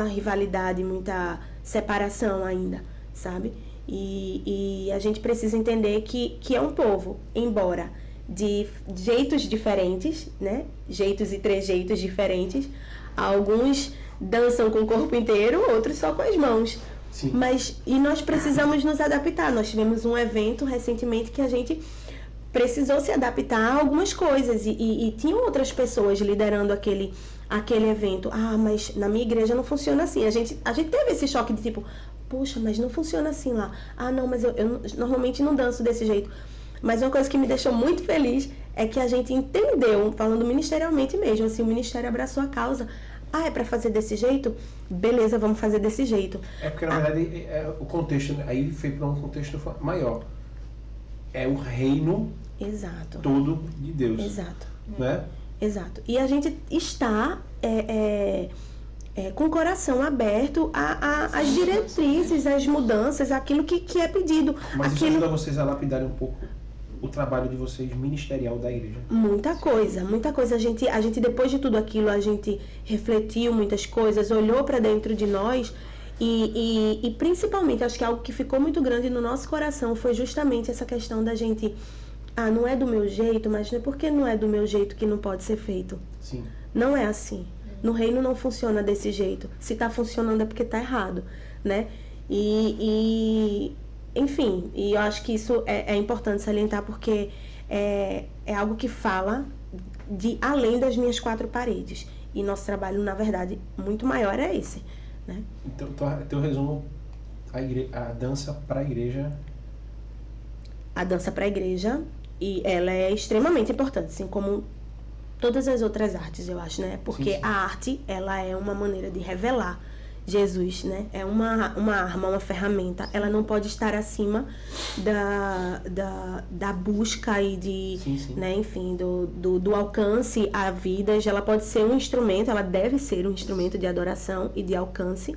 rivalidade, muita separação ainda, sabe? E a gente precisa entender que é um povo, embora de jeitos diferentes, né? Jeitos e trejeitos diferentes. Alguns dançam com o corpo inteiro, outros só com as mãos. Sim. E nós precisamos nos adaptar. Nós tivemos um evento recentemente que a gente precisou se adaptar a algumas coisas e tinham outras pessoas liderando aquele evento. Mas na minha igreja não funciona assim. A gente teve esse choque de tipo, poxa, mas não funciona assim lá. Não, mas eu normalmente não danço desse jeito. Mas uma coisa que me deixou muito feliz é que a gente entendeu, falando ministerialmente mesmo, assim, o ministério abraçou a causa. É para fazer desse jeito? Beleza, vamos fazer desse jeito. É porque, na verdade, o contexto, aí foi para um contexto maior. É o reino Exato. todo de Deus. Exato. Né? Exato. E a gente está com o coração aberto às diretrizes, às mudanças, aquilo que é pedido. Mas isso ajuda vocês a lapidarem um pouco o trabalho de vocês ministerial da igreja? Muita coisa. A gente, depois de tudo aquilo, a gente refletiu muitas coisas, olhou para dentro de nós e principalmente, acho que algo que ficou muito grande no nosso coração foi justamente essa questão da gente, não é do meu jeito, mas não é porque não é do meu jeito que não pode ser feito. Sim. Não é assim. No reino não funciona desse jeito. Se está funcionando é porque está errado, né? Enfim, e eu acho que isso é importante salientar porque é algo que fala de além das minhas quatro paredes. E nosso trabalho, na verdade, muito maior é esse, né? Então, teu resumo, a dança para a igreja... A dança para a igreja, e ela é extremamente importante, assim como todas as outras artes, eu acho, né? Porque sim. A arte, ela é uma maneira de revelar Jesus, né? É uma arma, uma ferramenta. Ela não pode estar acima da busca e de, sim. Né, enfim, do alcance a vidas. Ela pode ser um instrumento, ela deve ser um instrumento de adoração e de alcance,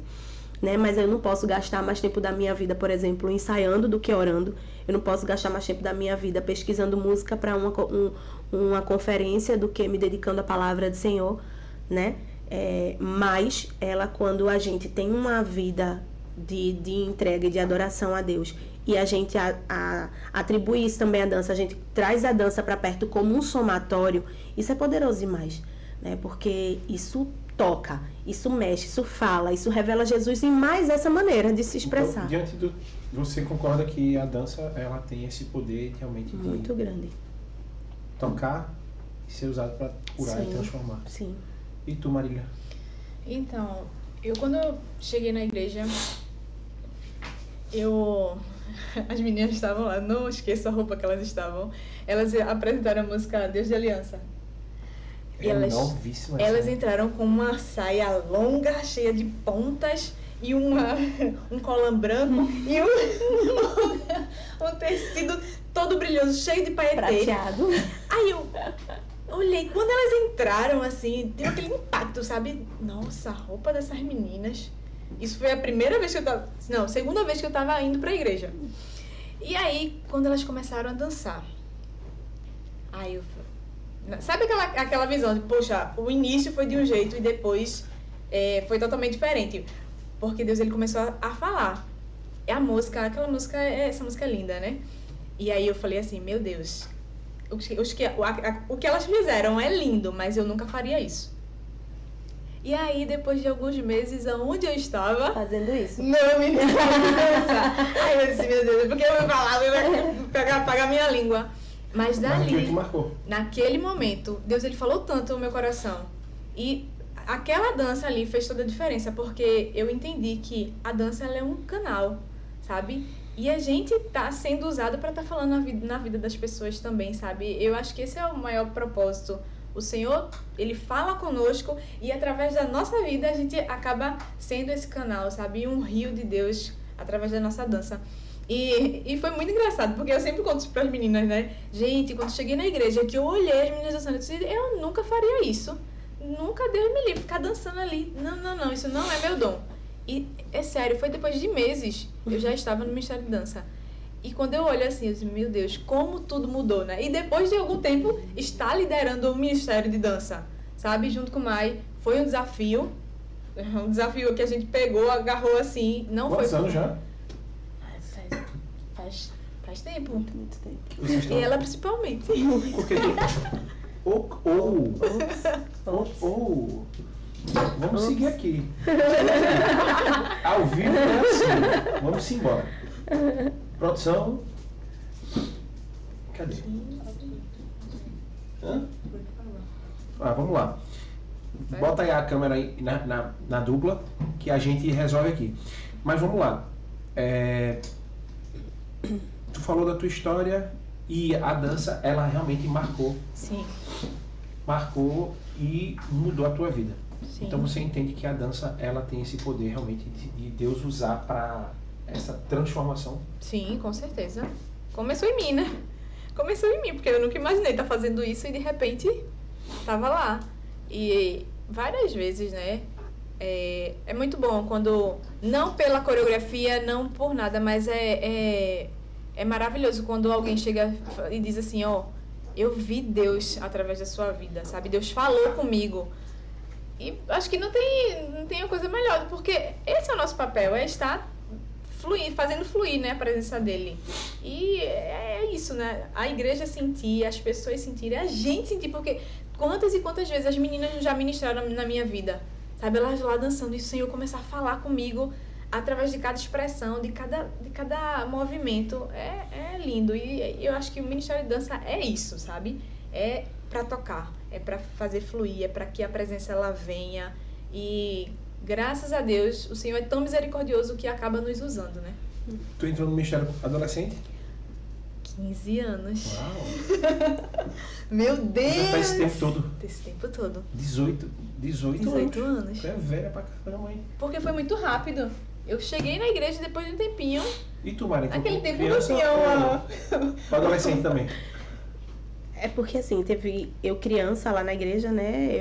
né? Mas eu não posso gastar mais tempo da minha vida, por exemplo, ensaiando do que orando. Eu não posso gastar mais tempo da minha vida pesquisando música para uma conferência do que me dedicando à palavra do Senhor, né? Mas quando a gente tem uma vida de entrega e de adoração a Deus e a gente atribui isso também à dança, a gente traz a dança para perto como um somatório, isso é poderoso demais, né? Porque isso toca, isso mexe, isso fala, isso revela Jesus em mais essa maneira de se expressar. Então, você concorda que a dança ela tem esse poder realmente muito grande, tocar e ser usado para curar sim, e transformar? Sim. E tu, Marília? Então, quando eu cheguei na igreja, as meninas estavam lá, não esqueço a roupa que elas estavam. Elas apresentaram a música Deus de Aliança. E elas entraram com uma saia longa, cheia de pontas, e um colã branco, e um tecido todo brilhoso, cheio de paetê. Prateado. Aí eu olhei, quando elas entraram, assim, teve aquele impacto, sabe? Nossa, a roupa dessas meninas Isso foi a primeira vez que eu tava... Não, segunda vez que eu tava indo pra igreja. E aí, quando elas começaram a dançar, aí eu... Sabe aquela visão de, poxa, o início foi de um jeito e depois foi totalmente diferente. Porque Deus, ele começou a falar. Essa música é linda, né? E aí eu falei assim, meu Deus, o que elas fizeram é lindo, mas eu nunca faria isso. E aí, depois de alguns meses, aonde eu estava... Fazendo isso. Não, menina, aí eu disse, meu Deus, porque eu vou falar, eu vou pagar minha língua. Mas dali, que marcou. naquele momento, Deus, ele falou tanto no meu coração. E aquela dança ali fez toda a diferença, porque eu entendi que a dança, ela é um canal, sabe? E a gente tá sendo usado para estar falando na vida das pessoas também, sabe? Eu acho que esse é o maior propósito. O Senhor, ele fala conosco e através da nossa vida a gente acaba sendo esse canal, sabe? Um rio de Deus através da nossa dança. E foi muito engraçado, porque eu sempre conto isso para as meninas, né? Gente, quando cheguei na igreja, que eu olhei as meninas dançando, eu disse, eu nunca faria isso. Nunca, Deus me livre, ficar dançando ali. Não, isso não é meu dom. E é sério, foi depois de meses, eu já estava no Ministério de Dança. E quando eu olho assim, eu disse, meu Deus, como tudo mudou, né? E depois de algum tempo, está liderando o Ministério de Dança, sabe? Junto com o Mai. Foi um desafio que a gente pegou, agarrou assim. Não Quantos foi... anos já? Faz tempo. Muito tempo. E ela principalmente. Porque vamos seguir aqui. Ao vivo é assim. Vamos embora. Produção. Cadê? Hã? Vamos lá. Bota aí a câmera aí na dupla que a gente resolve aqui. Mas vamos lá. Tu falou da tua história e a dança, ela realmente marcou. Sim. Marcou e mudou a tua vida. Sim. Então você entende que a dança, ela tem esse poder realmente de Deus usar para essa transformação. Sim, com certeza. Começou em mim, né? Começou em mim, porque eu nunca imaginei estar fazendo isso e de repente tava lá. E várias vezes, né? É muito bom quando, não pela coreografia, não por nada, mas é maravilhoso quando alguém chega e diz assim, ó, eu vi Deus através da sua vida, sabe? Deus falou comigo. E acho que não tem uma coisa melhor, porque esse é o nosso papel, é estar fazendo fluir, né, a presença dele. E é isso, né? A igreja sentir, as pessoas sentirem, a gente sentir, porque quantas e quantas vezes as meninas já ministraram na minha vida, sabe? Elas lá dançando e o Senhor começar a falar comigo através de cada expressão, de cada movimento. É lindo. E eu acho que o Ministério de Dança é isso, sabe? É para tocar, é para fazer fluir, é para que a presença ela venha. E graças a Deus, o Senhor é tão misericordioso que acaba nos usando, né? Tu entrou no Ministério adolescente? 15 anos. Uau! Meu Deus! Já faz esse tempo todo. Esse tempo todo. 18 anos. Tu é velha pra caramba, hein? Porque foi muito rápido. Eu cheguei na igreja depois de um tempinho. E tu, Mari? Naquele tempo não criança tinha uma... ou adolescente também? É porque assim, teve eu criança lá na igreja, né?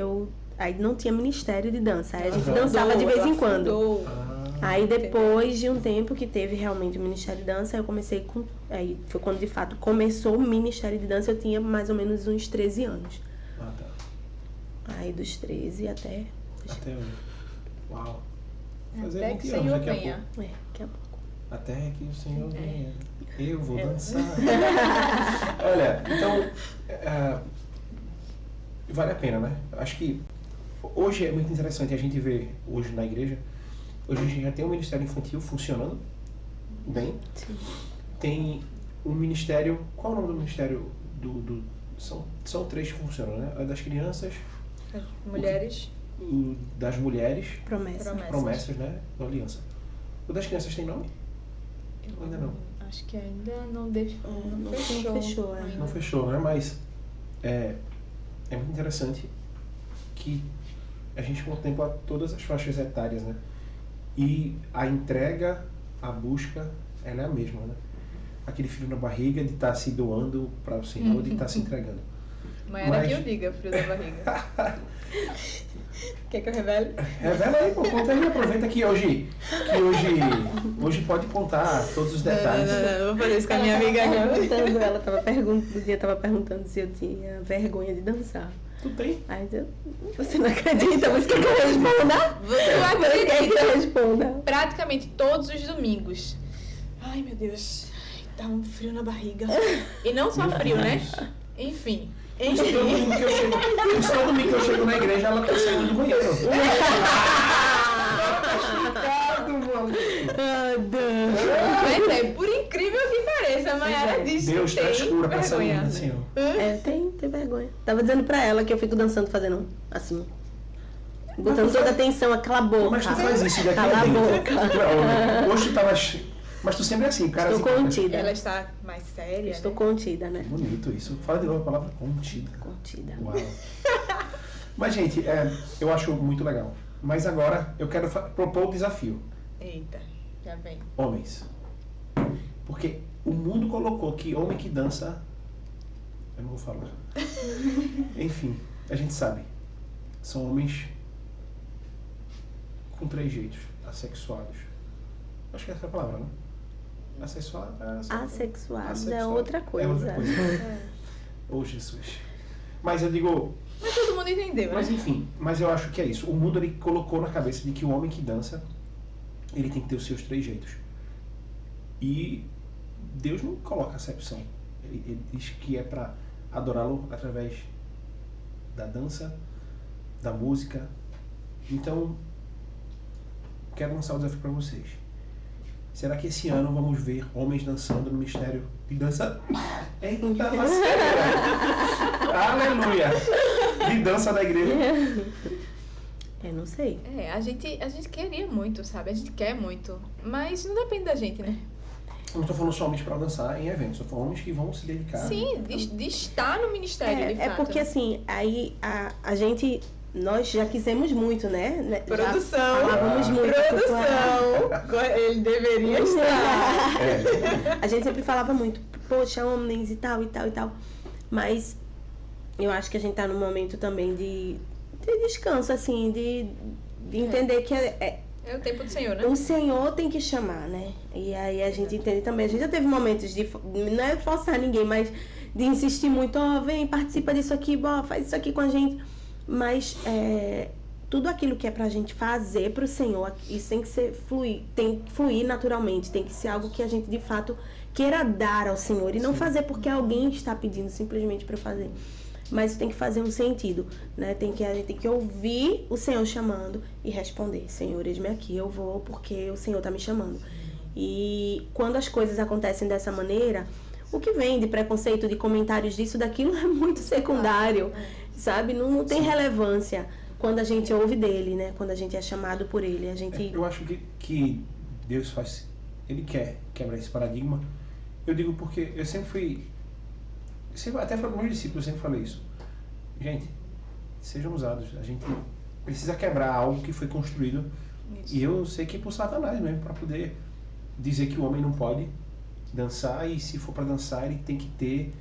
Aí não tinha ministério de dança. Aí a gente dançava de vez em quando. Aí depois de um tempo que teve realmente o Ministério de Dança, eu comecei com... Aí foi quando de fato começou o Ministério de Dança, eu tinha mais ou menos uns 13 anos. Ah, tá. Aí dos 13 até hoje. Uau. Fazer Até que o 20 anos Senhor daqui a venha. pouco. daqui a pouco. Até que o Senhor venha. Eu vou dançar. Olha, então... vale a pena, né? Acho que hoje é muito interessante a gente ver hoje na igreja. Hoje a gente já tem um ministério infantil funcionando bem. Sim. Tem um ministério... Qual é o nome do ministério São 3 que funcionam, né? É das crianças... As mulheres. Das mulheres... Promessas, né? Da aliança. O das crianças tem nome? Ou ainda não? Acho que ainda não fechou. Não fechou, né? Mas é muito interessante que a gente contempla todas as faixas etárias, né? E a entrega, a busca, ela é a mesma, né? Aquele filho na barriga de estar se doando para o Senhor, de estar se entregando. Maiara que eu diga, frio da barriga. Quer que eu revele? Revela aí, pô, conta aí, aproveita que hoje pode contar todos os detalhes. Não, vou fazer isso com a minha amiga. Ela tava perguntando se eu tinha vergonha de dançar. Tu tem? Aí você não acredita, mas quer que eu responda? Você Quer que eu responda? praticamente todos os domingos. Ai, meu Deus. Tá um frio na barriga. E não só frio, né? Enfim. Todo domingo que eu chego na igreja, ela tá saindo do banheiro. Mas é, por incrível que pareça, a Maiara diz Deus que traz tem cura pra essa vergonha. menina, Senhor. Tem vergonha. Tava dizendo pra ela que eu fico dançando fazendo assim. Botando toda a atenção, cala a boca. Mas tu faz isso daqui Cala a boca. Hoje tu tava... Mas tu sempre é assim, cara. Estou assim, contida. Ela está mais séria. Estou né? contida, né? Bonito isso. Fala de novo a palavra contida. Contida. Uau. Mas, gente, eu acho muito legal. Mas agora eu quero propor o desafio. Eita, já vem. Homens. Porque o mundo colocou que homem que dança... Eu não vou falar. Enfim, a gente sabe. São homens com 3 jeitos. Assexuados. Acho que essa é a palavra, né? Assexuado é outra coisa. É outra coisa. Oh, Jesus. Mas eu digo... Mas todo mundo entendeu, Mas né? enfim, mas eu acho que é isso. O mundo ele colocou na cabeça de que o homem que dança, ele tem que ter os seus 3 jeitos. E Deus não coloca acepção. Ele diz que é para adorá-lo através da dança, da música. Então, quero lançar o desafio para vocês. Será que esse ano vamos ver homens dançando no mistério de dança? Eita, aleluia! De dança da igreja. Eu não sei. A gente queria muito, sabe? A gente quer muito. Mas não depende da gente, né? Eu não estou falando só homens para dançar em eventos, eu estou falando homens que vão se dedicar. Sim, de estar no ministério, de fato. É porque assim, aí a gente... Nós já quisemos muito, né? Produção. Já falávamos muito. Produção. Ele deveria estar. A gente sempre falava muito, poxa, homens e tal, e tal, e tal. Mas eu acho que a gente tá num momento também de descanso, assim, de entender que É o tempo do Senhor, né? o Senhor tem que chamar, né? E aí a gente entende também. A gente já teve momentos de, não é forçar ninguém, mas de insistir muito, vem, participa disso aqui, faz isso aqui com a gente. Mas tudo aquilo que é pra gente fazer pro Senhor, isso tem que fluir naturalmente, tem que ser algo que a gente de fato queira dar ao Senhor e não fazer porque alguém está pedindo simplesmente para fazer. Mas tem que fazer um sentido, né? A gente tem que ouvir o Senhor chamando e responder: Senhor, eis-me aqui, eu vou porque o Senhor tá me chamando. E quando as coisas acontecem dessa maneira, o que vem de preconceito, de comentários disso, daquilo é muito secundário. Sabe? Não tem relevância quando a gente ouve dele, né? Quando a gente é chamado por ele. Eu acho que Deus faz... Ele quer quebrar esse paradigma. Eu digo porque eu sempre fui... até para os meus discípulos eu sempre falei isso. Gente, sejam usados. A gente precisa quebrar algo que foi construído. Isso. E eu sei que por Satanás mesmo, para poder dizer que o homem não pode dançar e se for para dançar ele tem que ter...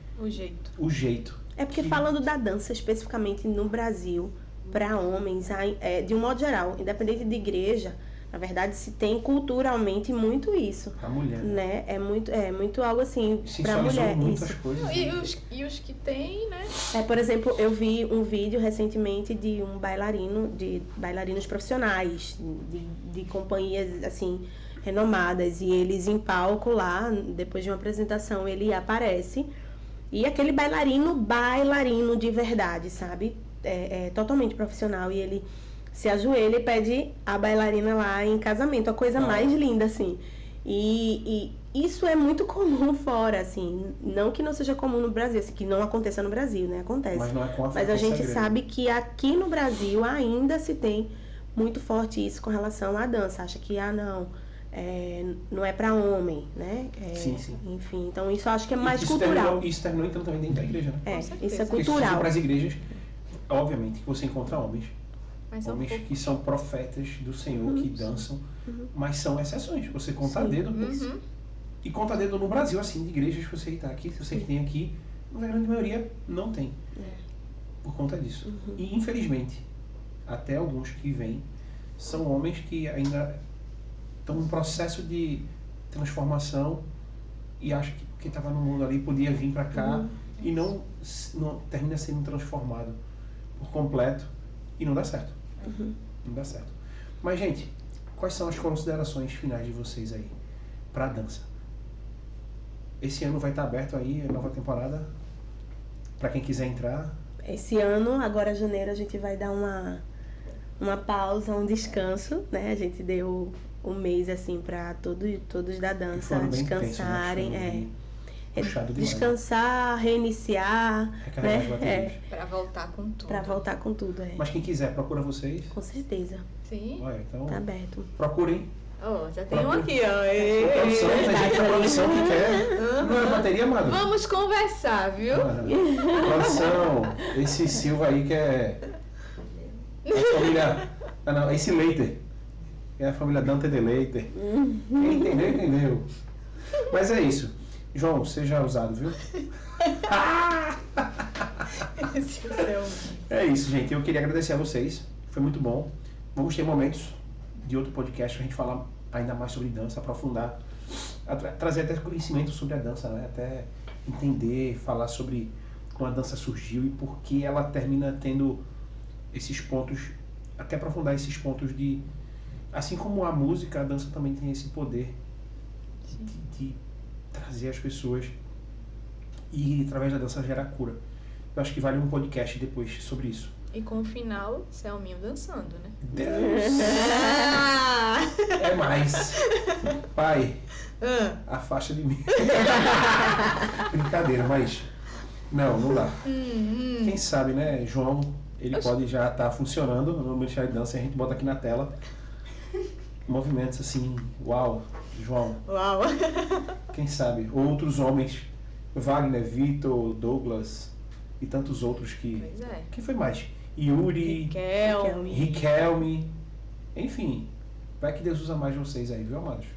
O jeito. É porque falando da dança especificamente no Brasil, para homens, de um modo geral, independente de igreja, na verdade se tem culturalmente muito isso. A mulher. Né? É muito algo assim para a mulher. Muitas isso. coisas. E os que tem, né? Por exemplo, eu vi um vídeo recentemente de um bailarino, de bailarinos profissionais, de companhias assim renomadas, e eles em palco lá, depois de uma apresentação, ele aparece. E aquele bailarino de verdade, sabe? Totalmente profissional. E ele se ajoelha e pede a bailarina lá em casamento. A coisa mais linda, assim. E isso é muito comum fora, assim. Não que não seja comum no Brasil, assim, que não aconteça no Brasil, né? Acontece. Mas não é com a Mas a gente sabe que aqui no Brasil ainda se tem muito forte isso com relação à dança. Acha que, não é para homem, né? Sim. Enfim, então isso eu acho que é mais cultural. Isso terminou então também dentro da igreja, né? Isso é Porque cultural. para as igrejas, obviamente, que você encontra homens. Mas homens que são profetas do Senhor, que dançam, mas são exceções. Você conta dedo. E conta dedo no Brasil, assim, de igrejas que você está aqui, que você tem aqui, mas a grande maioria não tem. por conta disso. E infelizmente, até alguns que vêm são homens que ainda estão num processo de transformação e acham que quem estava no mundo ali podia vir para cá e não termina sendo transformado por completo e não dá certo. Não dá certo. Mas, gente, quais são as considerações finais de vocês aí para a dança? Esse ano vai estar aberto aí a nova temporada para quem quiser entrar. Esse ano, agora janeiro, a gente vai dar uma pausa, um descanso, né? A gente deu um mês assim para todos da dança descansarem, puxado demais, descansar, reiniciar, recarregar as né? baterias. Pra voltar com tudo. Para voltar com tudo, Mas quem quiser, procura vocês. Com certeza, Sim. Olha, então, tá aberto. procurem. Ó, já tem um aqui, ó. Produção, tem gente da produção que quer. Não é bateria, amado? Vamos conversar, viu? Produção, esse Silva aí que é a família. Ah, não, esse Leiter. É a família Dante de Leiter. Quem entendeu, entendeu. Mas é isso. João, seja ousado, viu? É isso, gente. Eu queria agradecer a vocês. Foi muito bom. Vamos ter momentos de outro podcast pra gente falar ainda mais sobre dança, aprofundar, trazer até conhecimento sobre a dança, né? Até entender, falar sobre como a dança surgiu e por que ela termina tendo esses pontos, até aprofundar esses pontos de... Assim como a música, a dança também tem esse poder de trazer as pessoas e através da dança gerar cura. Eu acho que vale um podcast depois sobre isso. E com o final, Selminho dançando, né? Deus! É mais. Pai, afasta de mim. Brincadeira, mas... Não dá. Quem sabe, né, João, ele pode já estar funcionando no Ministério de Dança e a gente bota aqui na tela movimentos assim, uau, João. Uau! Quem sabe? Outros homens, Wagner, Vitor, Douglas e tantos outros que... Pois é. Quem foi mais? Yuri, Riquelme, enfim, vai que Deus usa mais de vocês aí, viu, amados?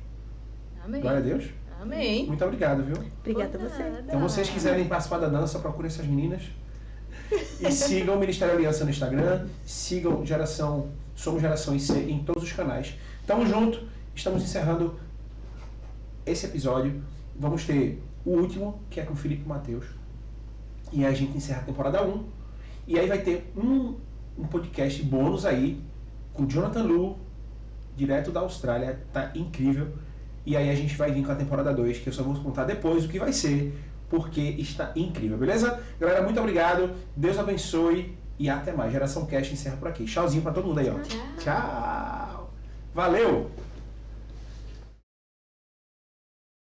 Amém. Glória a Deus. Amém. Muito obrigado, viu? Obrigada a você. Então, vocês quiserem participar da dança, procurem essas meninas e sigam o Ministério Aliança no Instagram, sigam Somos Geração IC em todos os canais. Tamo junto, estamos encerrando esse episódio. Vamos ter o último, que é com o Felipe Mateus, e aí a gente encerra a temporada 1. E aí vai ter um podcast bônus aí com Jonathan Lu, direto da Austrália, tá incrível. E aí a gente vai vir com a temporada 2, que eu só vou contar depois o que vai ser, porque está incrível, beleza? Galera, muito obrigado, Deus abençoe e até mais. Geração Cast encerra por aqui. Tchauzinho pra todo mundo aí, ó. Tchau. Valeu!